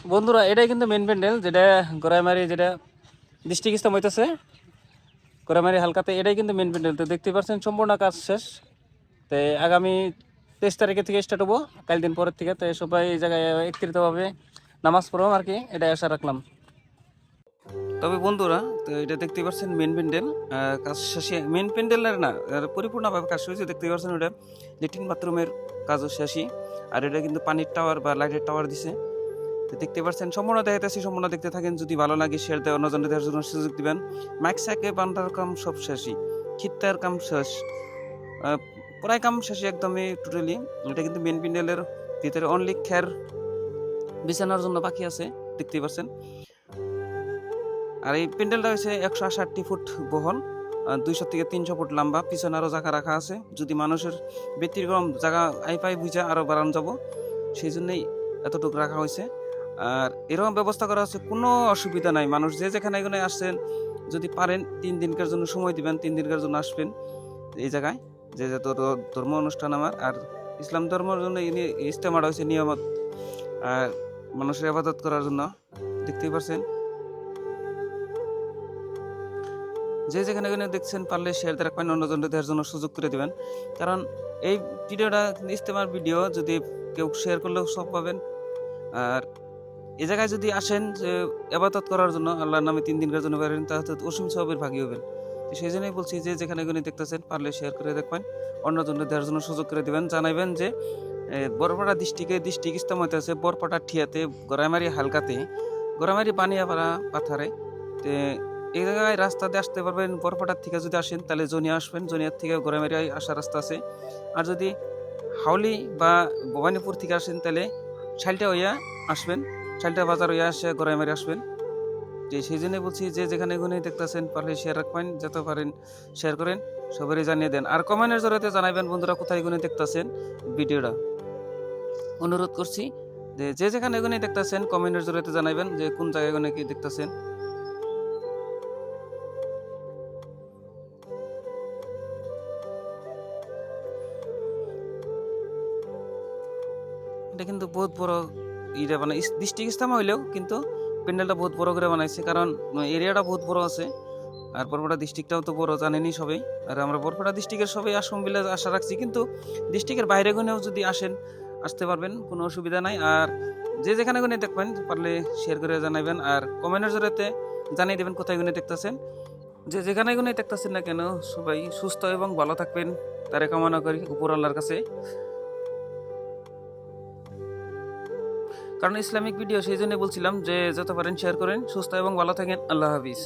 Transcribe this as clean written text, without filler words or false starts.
বন্ধুরা এটাই কিন্তু মেন প্যান্ডেল, যেটা গোড়াইমারি, যেটা ডিস্ট্রিক্ট ইস্তাম হইতেছে গোড়াইমারি হালকাতে, এটাই কিন্তু মেন প্যান্ডেল। তো দেখতে পাচ্ছেন সম্পূর্ণ কাজ শেষ। তো আগামী 23 তারিখে থেকে স্টার্ট হবো, কাল দিন পরের থেকে। তো সবাই এই জায়গায় একত্রিতভাবে নামাজ পড়ব আর কি, এটাই আশা রাখলাম। তবে বন্ধুরা, তো এটা দেখতে পাচ্ছেন মেন প্যান্ডেল কাজ শেষে, মেন প্যান্ডেলের না পরিপূর্ণভাবে কাজ হয়েছে। দেখতে পাচ্ছেন ওটা লেট্রিন বাথরুমের কাজও শেষই। আর এটা কিন্তু পানির টাওয়ার বা লাইটের টাওয়ার দিছে। তো দেখতে পাচ্ছেন সম্পূর্ণ দেখাইতেছি, সম্পূর্ণ দেখতে থাকেন। যদি ভালো লাগে শেয়ার দেওয়া, অন্যজনদের দেওয়ার জন্য সুযোগ দিবেন। মাইক সাইকে বান্ধার কাম সব শেষই, খিত্তার কাম শেষ, প্রায় কাম শেষই একদমই টোটালি। এটা কিন্তু মেন প্যান্ডেলের ভিতরে অনলি খের বিছানার জন্য বাকি আছে, দেখতেই পাচ্ছেন। আর এই প্যান্ডেলটা হচ্ছে 168 ফুট বহল, 200 থেকে 300 ফুট লম্বা। পিছনে আরও জায়গা রাখা আছে, যদি মানুষের ব্যতিক্রম জায়গা পাই বুঝা আরও বাড়ানো যাব, সেই জন্যই এতটুকু রাখা হয়েছে। আর এরকম ব্যবস্থা করা আছে, কোনো অসুবিধা নাই। মানুষ যে যেখানে এখানে আসছেন, যদি পারেন 3 দিনকার জন্য সময় দিবেন, 3 দিনকার জন্য আসবেন এই জায়গায়। যে যত ধর্ম অনুষ্ঠান আমার, আর ইসলাম ধর্মের জন্য ইজতেমা হয়েছে নিয়মত, আর মানুষের ইবাদত করার জন্য। দেখতেই পাচ্ছেন, যে যেখানে দেখছেন পারলে শেয়ার দিয়ে রাখবেন, অন্যজনদের দেওয়ার জন্য সুযোগ করে দেবেন। কারণ এই ভিডিওটা ইজতেমার ভিডিও, যদি কেউ শেয়ার করলেও সব পাবেন। আর এই জায়গায় যদি আসেন যে ইবাদত করার জন্য, আল্লাহর নামে 3 দিনের জন্য বেরেন, তাহলে অসীম সবের ভাগী হবেন। তো সেই জন্যই বলছি যে যেখানে দেখতেছেন পারলে শেয়ার করে দেখবেন, অন্যজনদের দেওয়ার জন্য সুযোগ করে দেবেন। জানাইবেন যে বরপাড়া ডিস্ট্রিক্ট ইজতেমা হইতেছে বরপাড়া ঠিয়াতে, গোড়াইমারি হালকাতে, গোড়াইমারি বানিয়াপাড়া পাথারে। তো এই জায়গায় রাস্তাতে আসতে পারবেন। বরপাটার থেকে যদি আসেন তাহলে জনিয়া আসবেন, জনিয়ার থেকে গোড়াইমারি আসার রাস্তা আছে। আর যদি হাউলি বা ভবানীপুর থেকে আসেন তাহলে শালটা হইয়া আসবেন, শালটা বাজার হইয়া আসে গোড়াইমারি আসবেন। যে সেই জন্যই বলছি যে যেখানে দেখতেছেন পারলে শেয়ার রাখবেন, যত পারেন শেয়ার করেন, সবারই জানিয়ে দেন। আর কমেন্টের জরিয়ে জানাবেন বন্ধুরা কোথায় দেখতেছেন ভিডিওটা। অনুরোধ করছি যে যেখানে দেখতেছেন কমেন্টের জরিয়ে জানাবেন যে কোন জায়গায় কি দেখতেছেন। এটা কিন্তু বহুত বড় ইটা মানে ডিস্ট্রিক্ট ইস্তেমা হইলেও কিন্তু প্যান্ডেলটা বহুত বড় করে বানাইছে, কারণ এরিয়াটা বহুত বড় আছে। আর বরপেটা ডিস্ট্রিক্টটাও তো বড়, জানেনই সবাই। আর আমরা বরপেটা ডিস্ট্রিক্টের সবাই আসুন বলে আশা রাখছি, কিন্তু ডিস্ট্রিক্টের বাইরে গুনেও যদি আসেন আসতে পারবেন, কোনো অসুবিধা নাই। আর যে যেখানে দেখবেন পারলে শেয়ার করে জানাবেন, আর কমেন্টের জরিয়ে জানিয়ে দেবেন কোথায় দেখতেছেন। যে যেখানে দেখতেছেন না কেন, সবাই সুস্থ এবং ভালো থাকবেন তারে কামনা করি উপরওয়ালার কাছে। কারণ ইসলামিক ভিডিও, সেই জন্য বলছিলাম যে যত পারেন শেয়ার করেন। সুস্থ এবং ভালো থাকেন। আল্লাহ হাফিজ।